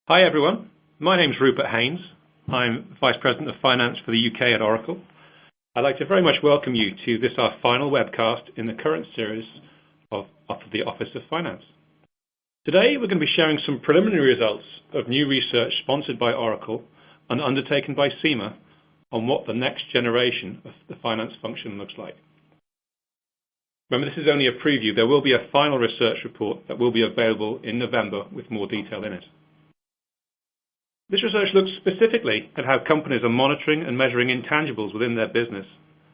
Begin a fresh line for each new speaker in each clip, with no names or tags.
Hi everyone, my name's Rupert Haynes. I'm Vice President of Finance for the UK at Oracle. I'd like to very much welcome you to this, our final webcast in the current series of the Office of Finance. Today we're going to be sharing some preliminary results of new research sponsored by Oracle and undertaken by CIMA on what the next generation of the finance function looks like. Remember, this is only a preview. There will be a final research report that will be available in November with more detail in it. This research looks specifically at how companies are monitoring and measuring intangibles within their business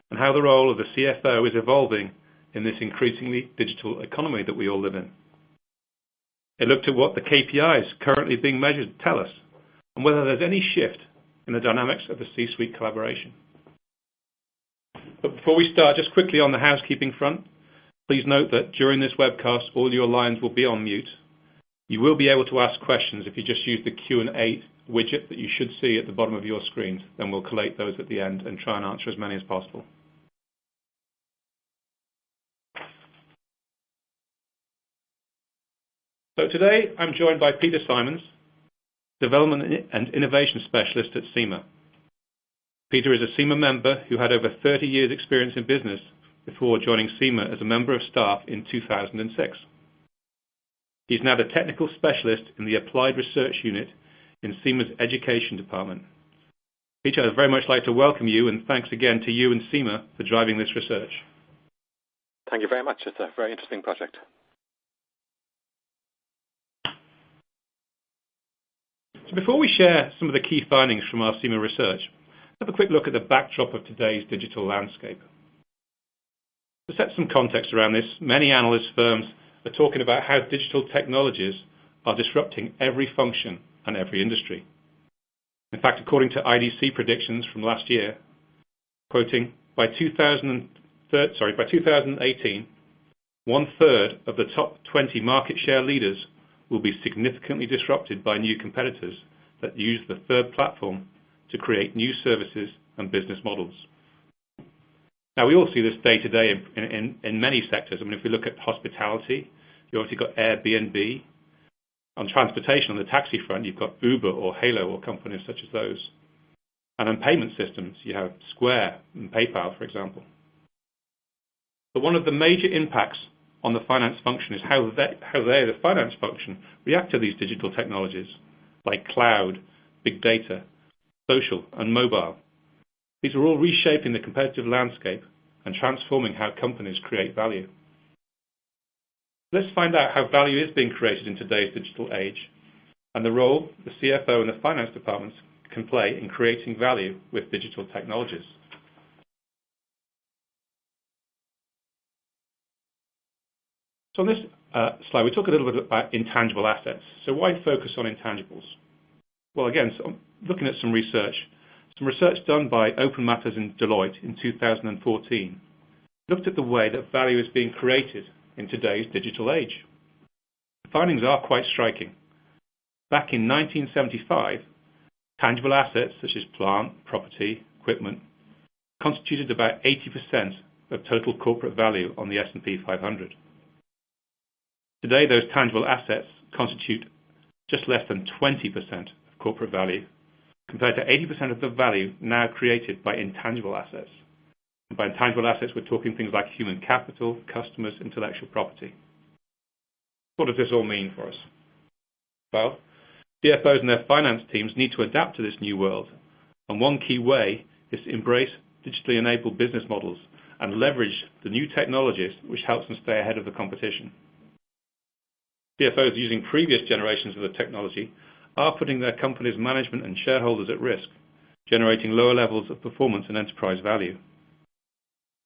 and how the role of the CFO is evolving in this increasingly digital economy that we all live in. It looked at what the KPIs currently being measured tell us and whether there's any shift in the dynamics of the C-suite collaboration. But before we start, just quickly on the housekeeping front, please note that during this webcast all your lines will be on mute. You will be able to ask questions if you just use the Q&A widget that you should see at the bottom of your screens. Then we'll collate those at the end and try and answer as many as possible. So today I'm joined by Peter Simons, Development and Innovation Specialist at CIMA. Peter is a CIMA member who had over 30 years experience in business before joining CIMA as a member of staff in 2006. He's now the Technical Specialist in the Applied Research Unit in CIMA's Education Department. Peter, I'd very much like to welcome you, and thanks again to you and CIMA for driving this research.
Thank you very much. It's a very interesting project.
So before we share some of the key findings from our CIMA research, let's have a quick look at the backdrop of today's digital landscape. To set some context around this, many analyst firms are talking about how digital technologies are disrupting every function and every industry. In fact, according to IDC predictions from last year, quoting, by 2018, one-third of the top 20 market share leaders will be significantly disrupted by new competitors that use the third platform to create new services and business models. Now, we all see this day to day in many sectors. I mean, if we look at hospitality, you obviously got Airbnb. On transportation, on the taxi front, you've got Uber or Halo or companies such as those. And on payment systems, you have Square and PayPal, for example. But one of the major impacts on the finance function is how they, the finance function, react to these digital technologies like cloud, big data, social, and mobile. These are all reshaping the competitive landscape and transforming how companies create value. Let's find out how value is being created in today's digital age and the role the CFO and the finance departments can play in creating value with digital technologies. So on this slide, we talk a little bit about intangible assets. So why focus on intangibles? Well, again, looking at some research done by Open Matters and Deloitte in 2014 looked at the way that value is being created in today's digital age. The findings are quite striking. Back in 1975, tangible assets such as plant, property, equipment constituted about 80% of total corporate value on the S&P 500. Today, those tangible assets constitute just less than 20% of corporate value, compared to 80% of the value now created by intangible assets. And by intangible assets, we're talking things like human capital, customers, intellectual property. What does this all mean for us? Well, CFOs and their finance teams need to adapt to this new world. And one key way is to embrace digitally enabled business models and leverage the new technologies which helps them stay ahead of the competition. CFOs using previous generations of the technology are putting their company's management and shareholders at risk, generating lower levels of performance and enterprise value.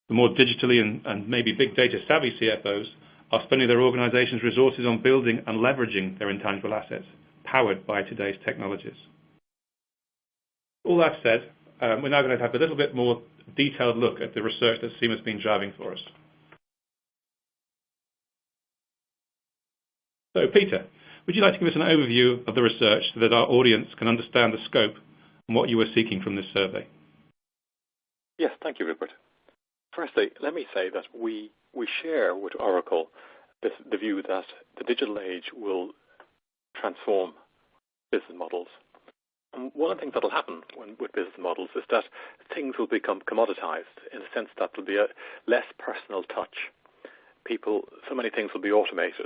The more digitally and maybe big data savvy CFOs are spending their organization's resources on building and leveraging their intangible assets, powered by today's technologies. All that said, we're now going to have a little bit more detailed look at the research that CIMA has been driving for us. So, Peter, would you like to give us an overview of the research so that our audience can understand the scope and what you were seeking from this survey?
Yes, thank you, Rupert. Firstly, let me say that we share with Oracle the view that the digital age will transform business models. And one of the things that will happen with business models is that things will become commoditized in the sense that there will be a less personal touch. So many things will be automated.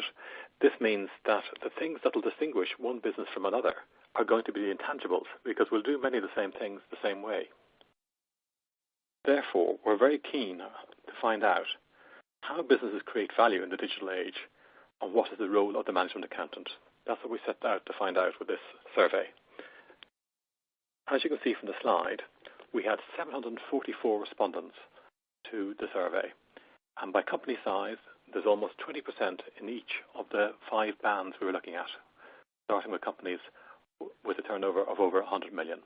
This means that the things that will distinguish one business from another are going to be the intangibles, because we'll do many of the same things the same way. Therefore, we're very keen to find out how businesses create value in the digital age and what is the role of the management accountant. That's what we set out to find out with this survey. As you can see from the slide, we had 744 respondents to the survey. And by company size, there's almost 20% in each of the 5 bands we were looking at, starting with companies with a turnover of over 100 million.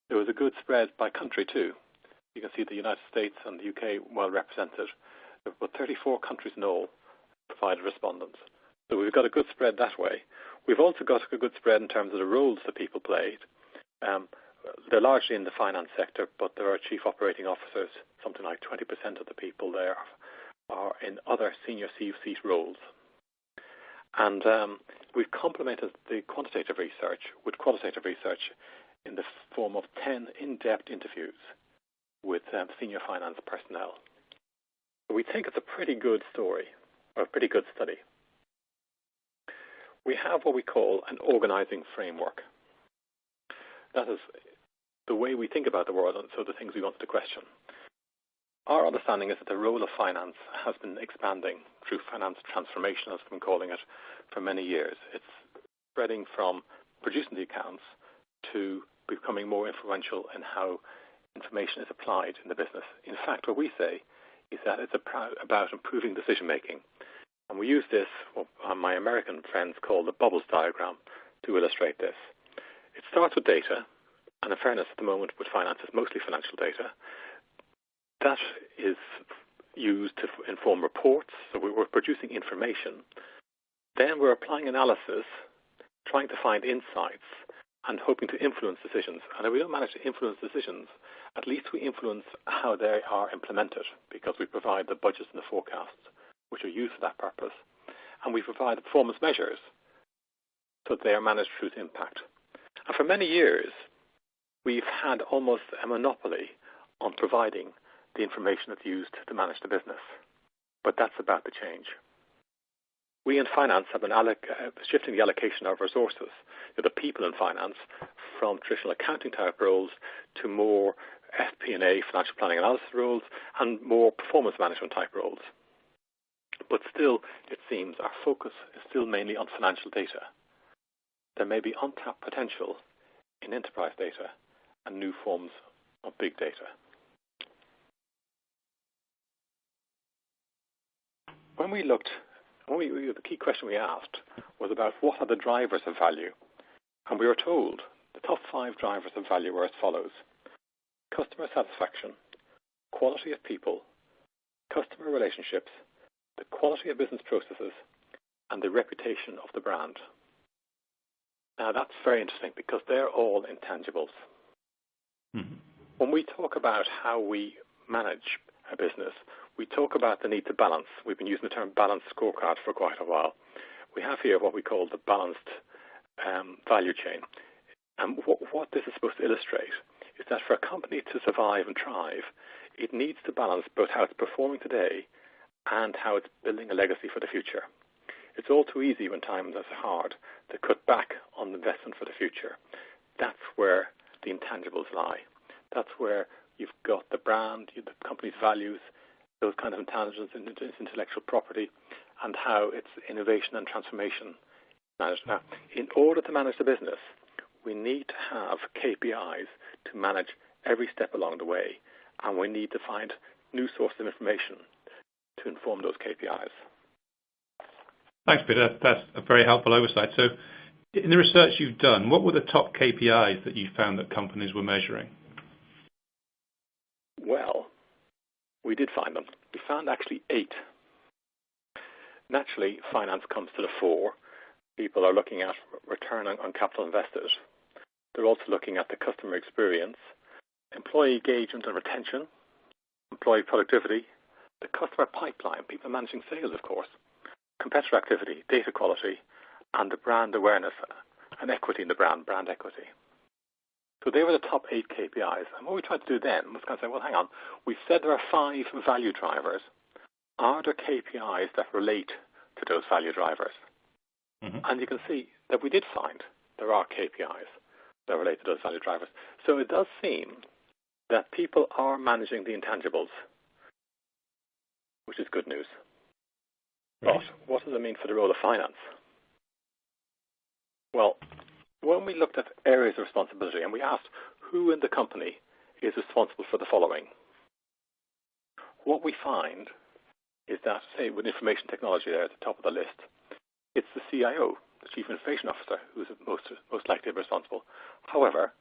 There was a good spread by country too. You can see the United States and the UK well represented. There were 34 countries in all provided respondents. So we've got a good spread that way. We've also got a good spread in terms of the roles that people played. They're largely in the finance sector, but there are chief operating officers. Something like 20% of the people there are in other senior C-suite roles. And we've complemented the quantitative research with qualitative research in the form of 10 in-depth interviews with senior finance personnel. So we think it's a pretty good story, or a pretty good study. We have what we call an organizing framework. That is the way we think about the world, and so the things we want to question. Our understanding is that the role of finance has been expanding through finance transformation, as we've been calling it, for many years. It's spreading from producing the accounts to becoming more influential in how information is applied in the business. In fact, what we say is that it's about improving decision-making. And we use this, what my American friends call the bubbles diagram, to illustrate this. It starts with data, and in fairness, at the moment with finance, it's mostly financial data. That is used to inform reports, so we're producing information. Then we're applying analysis, trying to find insights, and hoping to influence decisions. And if we don't manage to influence decisions, at least we influence how they are implemented, because we provide the budgets and the forecasts, which are used for that purpose. And we provide the performance measures so that they are managed through its impact. And for many years, we've had almost a monopoly on providing the information that's used to manage the business. But that's about to change. We in finance have been shifting the allocation of resources, the people in finance, from traditional accounting type roles to more FP&A, financial planning analysis roles, and more performance management type roles. But still, it seems our focus is still mainly on financial data. There may be untapped potential in enterprise data and new forms of big data. The key question we asked was about what are the drivers of value. And we were told the top 5 drivers of value were as follows: customer satisfaction, quality of people, customer relationships, the quality of business processes, and the reputation of the brand. Now that's very interesting because they're all intangibles. Mm-hmm. When we talk about how we manage a business, we talk about the need to balance. We've been using the term balanced scorecard for quite a while. We have here what we call the balanced value chain. And what this is supposed to illustrate is that for a company to survive and thrive, it needs to balance both how it's performing today and how it's building a legacy for the future. It's all too easy when times are hard to cut back on investment for the future. That's where the intangibles lie. That's where you've got the brand, the company's values, those kind of intelligence, intellectual property, and how its innovation and transformation managed. Now, in order to manage the business, we need to have KPIs to manage every step along the way, and we need to find new sources of information to inform those KPIs.
Thanks, Peter. That's a very helpful oversight. So in the research you've done, what were the top KPIs that you found that companies were measuring?
Well, we did find them. We found actually 8. Naturally, finance comes to the fore. People are looking at return on capital invested. They're also looking at the customer experience, employee engagement and retention, employee productivity, the customer pipeline, people managing sales, of course, competitor activity, data quality, and the brand awareness and equity in the brand equity. So they were the top 8 KPIs. And what we tried to do then was kind of say, well, hang on, we said there are 5 value drivers. Are there KPIs that relate to those value drivers? Mm-hmm. And you can see that we did find there are KPIs that relate to those value drivers. So it does seem that people are managing the intangibles, which is good news. Right. But what does it mean for the role of finance? Well, when we looked at areas of responsibility and we asked who in the company is responsible for the following, what we find is that, say, with information technology there at the top of the list, it's the CIO, the Chief Information Officer, who's most likely to be responsible. However,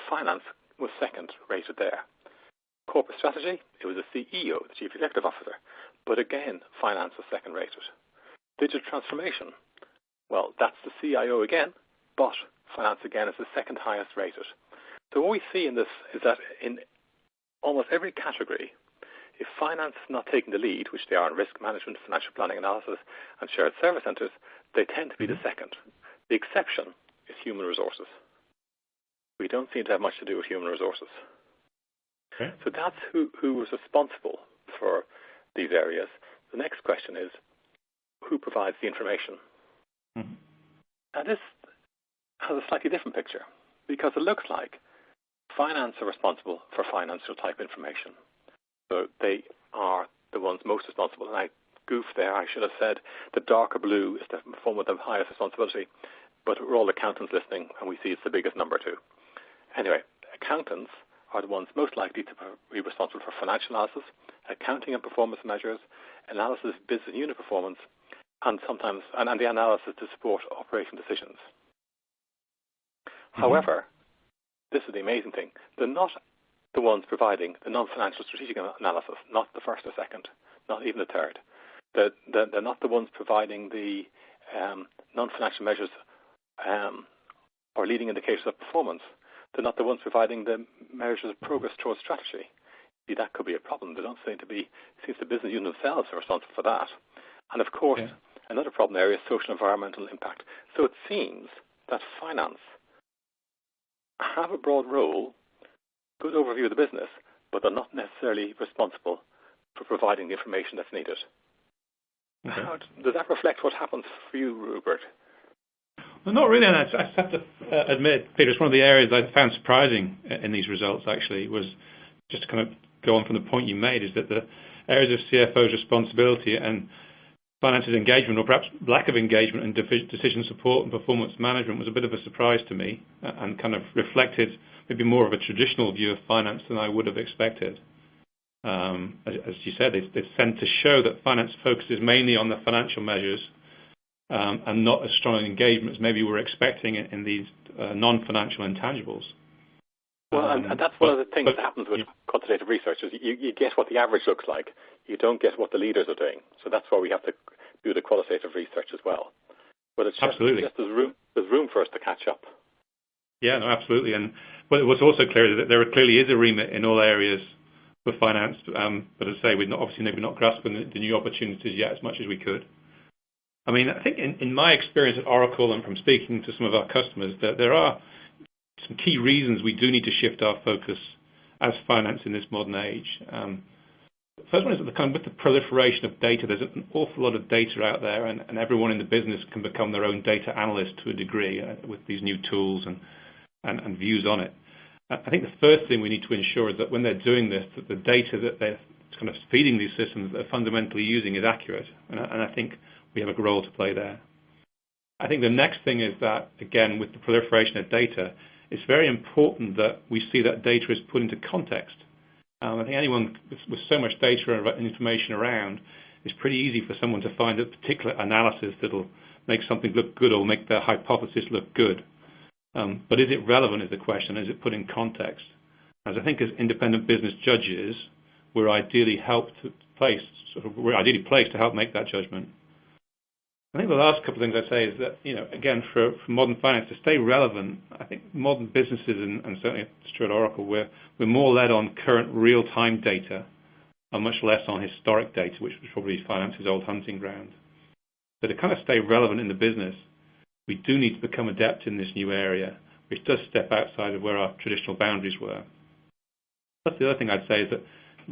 finance was second rated there. Corporate strategy, it was the CEO, the Chief Executive Officer. But again, finance was second rated. Digital transformation, well, that's the CIO again, but finance again is the second highest rated. So what we see in this is that in almost every category, if finance is not taking the lead, which they are in risk management, financial planning analysis, and shared service centres, they tend to be the second. The exception is human resources. We don't seem to have much to do with human resources. Okay. So that's who was responsible for these areas. The next question is, who provides the information? Mm-hmm. Now this has a slightly different picture, because it looks like finance are responsible for financial type information. So they are the ones most responsible. And I goofed there. I should have said the darker blue is the one with the highest responsibility. But we're all accountants listening, and we see it's the biggest number too. Anyway, accountants are the ones most likely to be responsible for financial analysis, accounting and performance measures, analysis of business unit performance, and sometimes and the analysis to support operation decisions. Mm-hmm. However, this is the amazing thing. They're not the ones providing the non-financial strategic analysis, not the first or second, not even the third. They're not the ones providing the non-financial measures or leading indicators of performance. They're not the ones providing the measures of progress towards strategy. See, that could be a problem. They don't seem to be, it seems the business unit themselves are responsible for that. And of course, another problem area is social environmental impact. So it seems that finance have a broad role, good overview of the business, but they're not necessarily responsible for providing the information that's needed. Okay. Does that reflect what happens for you, Rupert?
Well, not really. And I have to admit, Peter, it's one of the areas I found surprising in these results, actually, was just to kind of go on from the point you made, is that the areas of CFO's responsibility and finance's engagement, or perhaps lack of engagement and decision support and performance management, was a bit of a surprise to me and kind of reflected maybe more of a traditional view of finance than I would have expected. As you said, they tend to show that finance focuses mainly on the financial measures and not as strong an engagement as maybe we're expecting in these non-financial intangibles.
Well, and that's one of the things that happens with quantitative research is you get what the average looks like. You don't get what the leaders are doing. So that's why we have to do the qualitative research as well. But it's just, there's room for us to catch up.
Yeah, no, absolutely. And what's also clear is that there clearly is a remit in all areas for finance. But as I say, we're not grasping the new opportunities yet as much as we could. I mean, I think in my experience at Oracle and from speaking to some of our customers, that there are some key reasons we do need to shift our focus as finance in this modern age. The first one is that with the proliferation of data, there's an awful lot of data out there, and everyone in the business can become their own data analyst to a degree with these new tools and views on it. I think the first thing we need to ensure is that when they're doing this, that the data that they're kind of feeding these systems that they're fundamentally using is accurate, and I think we have a role to play there. I think the next thing is that, again, with the proliferation of data, it's very important that we see that data is put into context. I think anyone with so much data and information around, it's pretty easy for someone to find a particular analysis that'll make something look good or make their hypothesis look good. But is it relevant is the question. Is it put in context? As I think as independent business judges, we're ideally placed to help make that judgment. I think the last couple of things I'd say is that, again, for modern finance to stay relevant, I think modern businesses, and certainly it's true at Oracle, we're more led on current real-time data and much less on historic data, which was probably finance's old hunting ground. So to kind of stay relevant in the business, we do need to become adept in this new area, which does step outside of where our traditional boundaries were. That's the other thing I'd say is that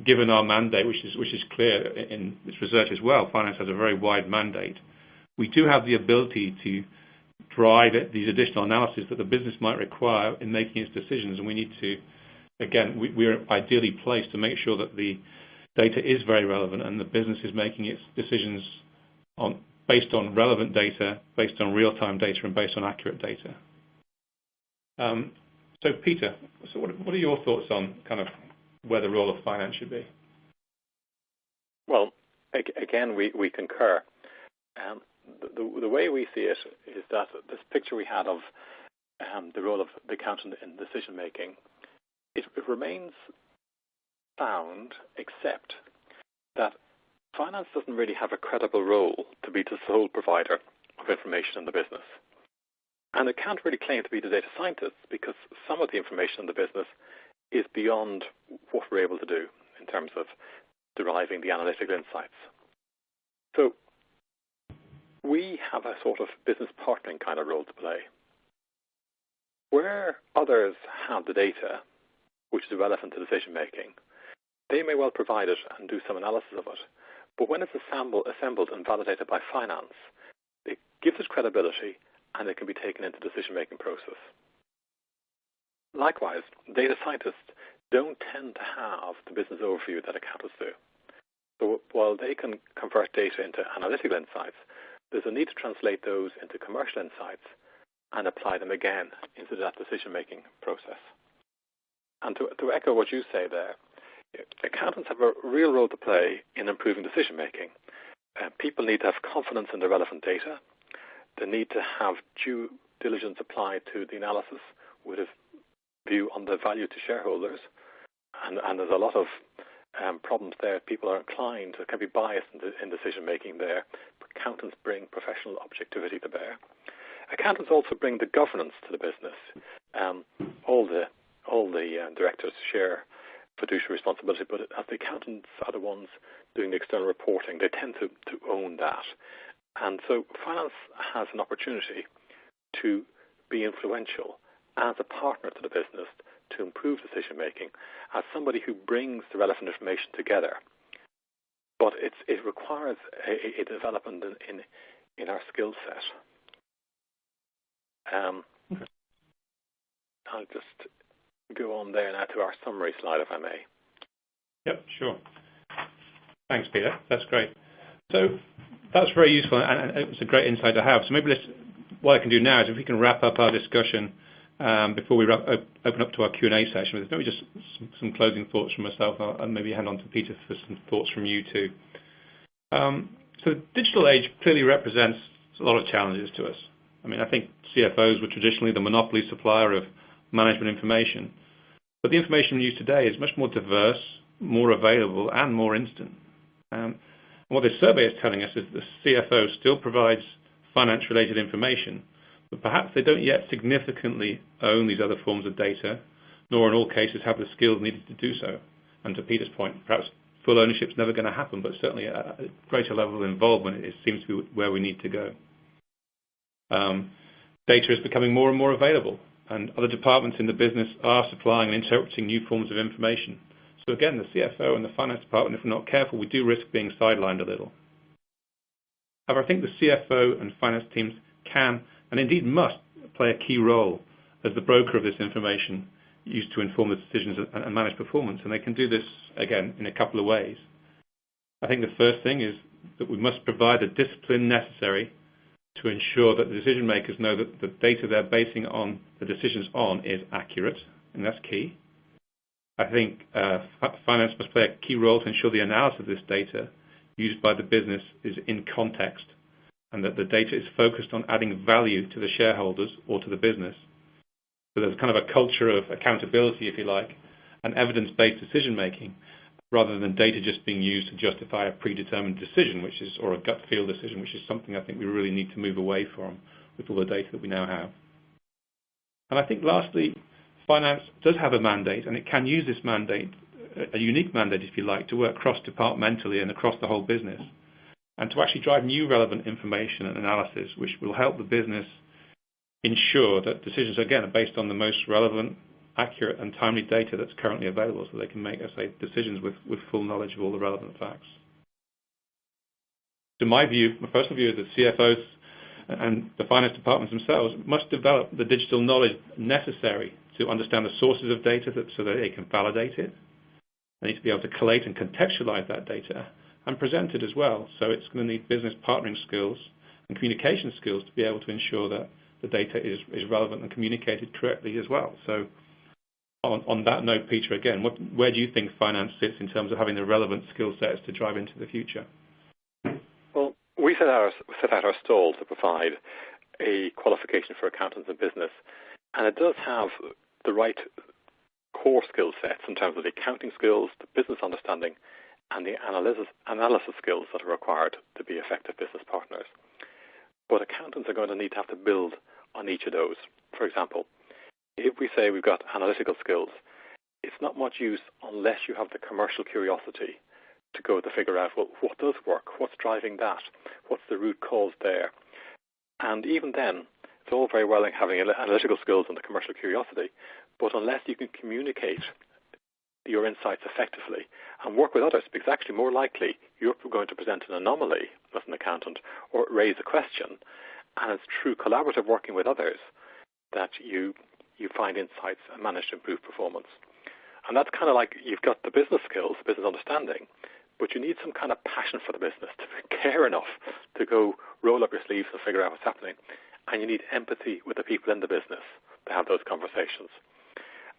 given our mandate, which is clear in this research as well, finance has a very wide mandate. We do have the ability to drive these additional analysis that the business might require in making its decisions, and we need to, again, we're ideally placed to make sure that the data is very relevant and the business is making its decisions based on relevant data, based on real-time data, and based on accurate data. So Peter, what are your thoughts on kind of where the role of finance should be?
Well, again, we concur. The way we see it is that this picture we had of the role of the accountant in decision making, it remains sound, except that finance doesn't really have a credible role to be the sole provider of information in the business. And it can't really claim to be the data scientists because some of the information in the business is beyond what we're able to do in terms of deriving the analytical insights. So we have a sort of business partnering kind of role to play. Where others have the data, which is relevant to decision making, they may well provide it and do some analysis of it. But when it's assembled and validated by finance, it gives it credibility and it can be taken into the decision-making process. Likewise, data scientists don't tend to have the business overview that accountants do. So while they can convert data into analytical insights, there's a need to translate those into commercial insights and apply them again into that decision-making process. And to echo what you say there, accountants have a real role to play in improving decision-making. People need to have confidence in the relevant data. They need to have due diligence applied to the analysis with a view on the value to shareholders. And there's a lot of problems there. People are inclined, can be biased in decision-making there. Accountants bring professional objectivity to bear. Accountants also bring the governance to the business. All the directors share fiduciary responsibility, but as the accountants are the ones doing the external reporting, they tend to own that. And so finance has an opportunity to be influential as a partner to the business to improve decision-making, as somebody who brings the relevant information together. But it requires a development in our skill set. I'll just go on there now to our summary slide, if I may.
Yep, sure. Thanks, Peter. That's great. So that's very useful, and it's a great insight to have. So maybe what I can do now is if we can wrap up our discussion before we open up to our Q&A session. Maybe just some closing thoughts from myself, and maybe hand on to Peter for some thoughts from you too. So the digital age clearly represents a lot of challenges to us. I mean, I think CFOs were traditionally the monopoly supplier of management information, but the information we use today is much more diverse, more available, and more instant. And what this survey is telling us is the CFO still provides finance-related information, but perhaps they don't yet significantly own these other forms of data, nor in all cases have the skills needed to do so. And to Peter's point, perhaps full ownership is never going to happen, but certainly a greater level of involvement, it seems to be where we need to go. Data is becoming more and more available, and other departments in the business are supplying and interpreting new forms of information. So again, the CFO and the finance department, if we're not careful, we do risk being sidelined a little. However, I think the CFO and finance teams can, and indeed must, play a key role as the broker of this information used to inform the decisions and manage performance, and they can do this, again, in a couple of ways. I think the first thing is that we must provide the discipline necessary to ensure that the decision makers know that the data they're basing on the decisions on is accurate, and that's key. I think finance must play a key role to ensure the analysis of this data used by the business is in context, and that the data is focused on adding value to the shareholders or to the business. So there's kind of a culture of accountability, if you like, and evidence-based decision-making, rather than data just being used to justify a predetermined decision, or a gut feel decision, which is something I think we really need to move away from with all the data that we now have. And I think lastly, finance does have a mandate, and it can use this mandate, a unique mandate, if you like, to work cross-departmentally and across the whole business, and to actually drive new relevant information and analysis, which will help the business ensure that decisions, again, are based on the most relevant, accurate, and timely data that's currently available, so they can make, as I say, decisions with full knowledge of all the relevant facts. So my personal view is that CFOs and the finance departments themselves must develop the digital knowledge necessary to understand the sources of data so that they can validate it. They need to be able to collate and contextualize that data and present it as well. So it's going to need business partnering skills and communication skills to be able to ensure that the data is relevant and communicated correctly as well. So on that note, Peter, again, where do you think finance sits in terms of having the relevant skill sets to drive into the future?
Well, we set out our stall to provide a qualification for accountants in business, and it does have the right core skill sets in terms of the accounting skills, the business understanding, and the analysis skills that are required to be effective business partners. But accountants are going to need to have to build on each of those. For example, if we say we've got analytical skills, it's not much use unless you have the commercial curiosity to go to figure out, well, what does work? What's driving that? What's the root cause there? And even then, it's all very well having analytical skills and the commercial curiosity, but unless you can communicate your insights effectively and work with others, because actually more likely you're going to present an anomaly as an accountant or raise a question, and it's through collaborative working with others that you find insights and manage to improve performance. And that's kind of like you've got the business skills, business understanding, but you need some kind of passion for the business to care enough to go roll up your sleeves and figure out what's happening. And you need empathy with the people in the business to have those conversations.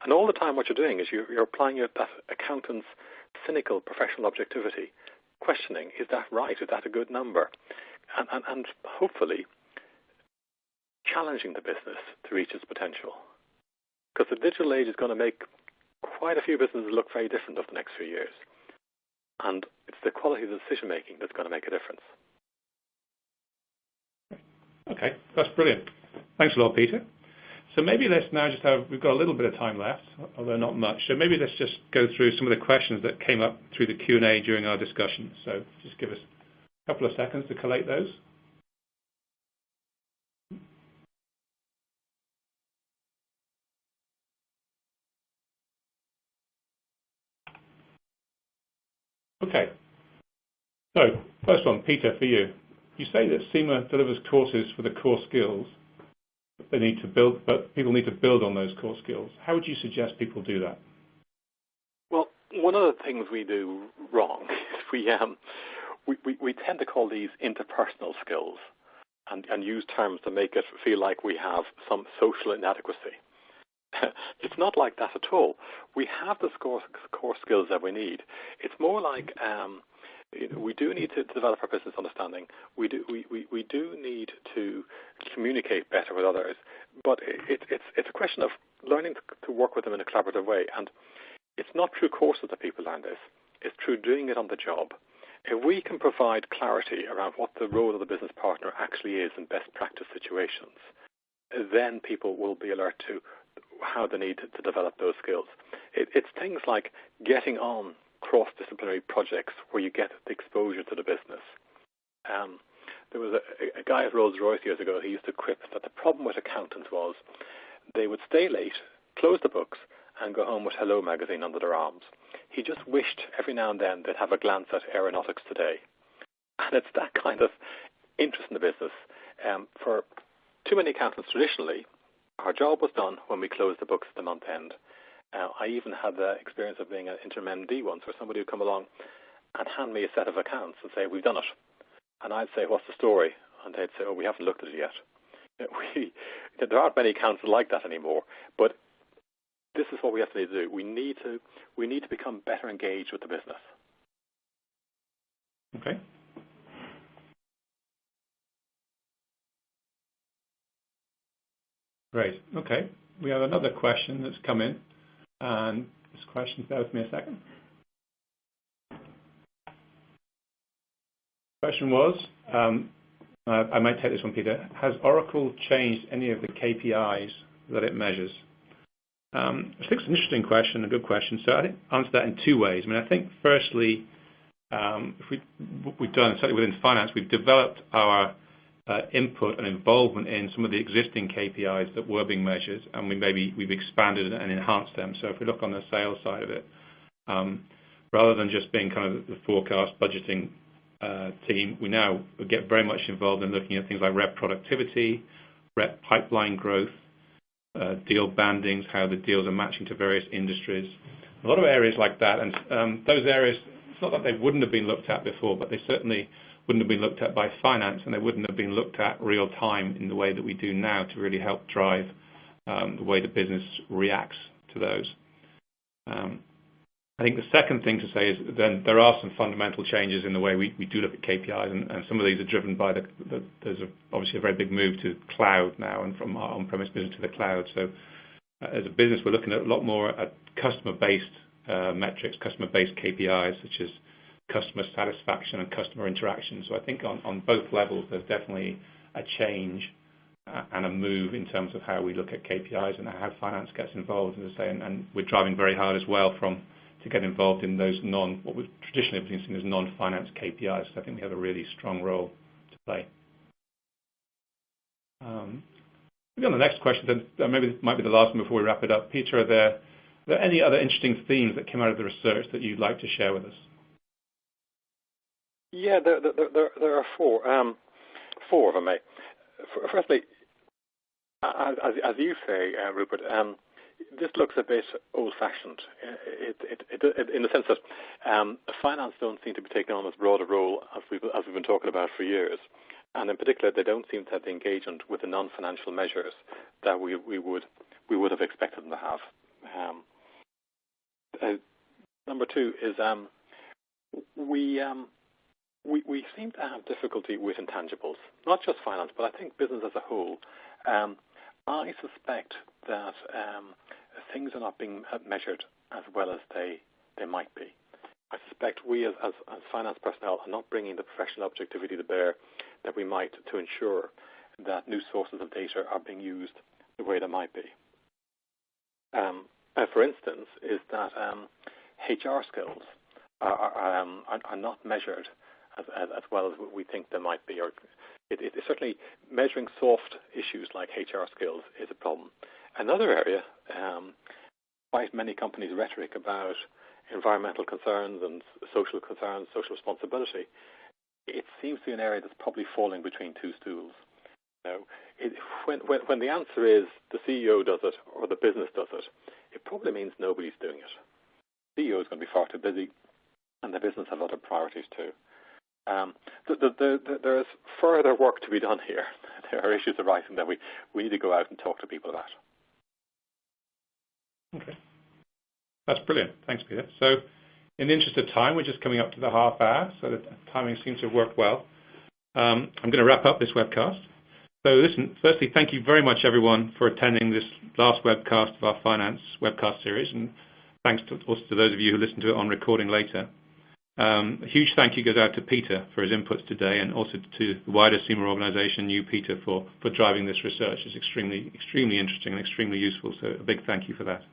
And all the time what you're doing is you're applying that accountant's cynical professional objectivity, questioning, is that right? Is that a good number? And hopefully challenging the business to reach its potential. Because the digital age is going to make quite a few businesses look very different over the next few years. And it's the quality of the decision-making that's going to make a difference.
Okay, that's brilliant. Thanks a lot, Peter. So maybe let's now we've got a little bit of time left, although not much. So maybe let's just go through some of the questions that came up through the Q&A during our discussion. So just give us a couple of seconds to collate those. Okay. So first one, Peter, for you. You say that CIMA delivers courses for the core skills that they need to build, but people need to build on those core skills. How would you suggest people do that?
Well, one of the things we do wrong is we tend to call these interpersonal skills and use terms to make it feel like we have some social inadequacy. It's not like that at all. We have the core skills that we need. It's more like we do need to develop our business understanding. We do need to communicate better with others. But it's a question of learning to work with them in a collaborative way. And it's not through courses that people learn this. It's through doing it on the job. If we can provide clarity around what the role of the business partner actually is in best practice situations, then people will be alert to how they need to develop those skills. It's things like getting on cross-disciplinary projects where you get the exposure to the business. There was a guy at Rolls-Royce years ago, he used to quip that the problem with accountants was they would stay late, close the books, and go home with Hello magazine under their arms. He just wished every now and then they'd have a glance at Aeronautics Today. And it's that kind of interest in the business. For too many accountants traditionally, our job was done when we closed the books at the month end. I even had the experience of being an interim MD once, where somebody would come along and hand me a set of accounts and say, we've done it. And I'd say, what's the story? And they'd say, oh, we haven't looked at it yet. There aren't many accounts like that anymore. But this is what we have to do. We need to become better engaged with the business.
Okay. Great. Okay. We have another question that's come in. And this question, bear with me a second. The question was, I might take this one, Peter. Has Oracle changed any of the KPIs that it measures? I think it's an interesting question, a good question. So I think answer that in two ways. I think firstly, what we've done, certainly within finance, we've developed our input and involvement in some of the existing KPIs that were being measured, and we've expanded and enhanced them. So if we look on the sales side of it, rather than just being kind of the forecast budgeting team, we now get very much involved in looking at things like rep productivity, rep pipeline growth, deal bandings, how the deals are matching to various industries, a lot of areas like that. And those areas, it's not that they wouldn't have been looked at before, but they certainly wouldn't have been looked at by finance, and they wouldn't have been looked at real time in the way that we do now to really help drive the way the business reacts to those. I think the second thing to say is then there are some fundamental changes in the way we do look at KPIs, and some of these are driven by there's obviously a very big move to cloud now, and from our on-premise business to the cloud. So as a business, we're looking at a lot more at customer-based metrics, customer-based KPIs, such as customer satisfaction and customer interaction. So I think on both levels, there's definitely a change and a move in terms of how we look at KPIs and how finance gets involved, as I say, and we're driving very hard as well to get involved in those what we've traditionally been seen as non-finance KPIs. So I think we have a really strong role to play. Maybe on the next question, then maybe this might be the last one before we wrap it up. Peter, are there any other interesting themes that came out of the research that you'd like to share with us?
Yeah, there are four. Four, if I may. Firstly, as you say, Rupert, this looks a bit old-fashioned. In the sense that finance don't seem to be taking on as broad a role as we've been talking about for years, and in particular, they don't seem to have the engagement with the non-financial measures that we would have expected them to have. Number two is we seem to have difficulty with intangibles, not just finance, but I think business as a whole. I suspect that things are not being measured as well as they might be. I suspect we as finance personnel are not bringing the professional objectivity to bear that we might to ensure that new sources of data are being used the way they might be. For instance, is that HR skills are not measured as well as we think they might be. Or it certainly measuring soft issues like HR skills is a problem. Another area, quite many companies' rhetoric about environmental concerns and social concerns, social responsibility, it seems to be an area that's probably falling between two stools. When the answer is the CEO does it or the business does it, it probably means nobody's doing it. The CEO is going to be far too busy, and the business has other priorities too. There is further work to be done here. There are issues arising that we need to go out and talk to people about.
Okay. That's brilliant. Thanks, Peter. So in the interest of time, we're just coming up to the half hour, so the timing seems to have worked well. I'm going to wrap up this webcast. So listen, firstly, thank you very much, everyone, for attending this last webcast of our finance webcast series, and thanks also to those of you who listen to it on recording later. A huge thank you goes out to Peter for his inputs today, and also to the wider CIMA organization, you, Peter, for driving this research. It's extremely interesting and extremely useful, so a big thank you for that.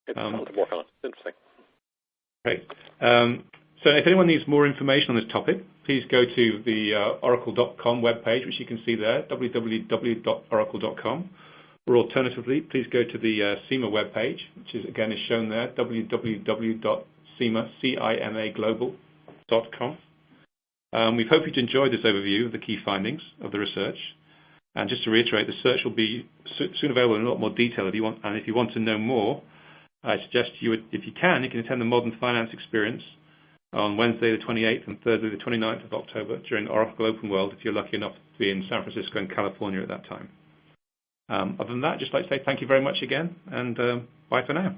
It's fun to work on it. Interesting.
Great. So if anyone needs more information on this topic, please go to the oracle.com webpage, which you can see there, www.oracle.com. Or alternatively, please go to the CIMA webpage, which is shown there, www.cimaglobal.com. We hope you've enjoyed this overview of the key findings of the research. And just to reiterate, the research will be soon available in a lot more detail if you want. And if you want to know more, I suggest if you can attend the Modern Finance Experience on Wednesday the 28th and Thursday the 29th of October during Oracle Open World, if you're lucky enough to be in San Francisco and California at that time. Other than that, just like to say thank you very much again, and bye for now.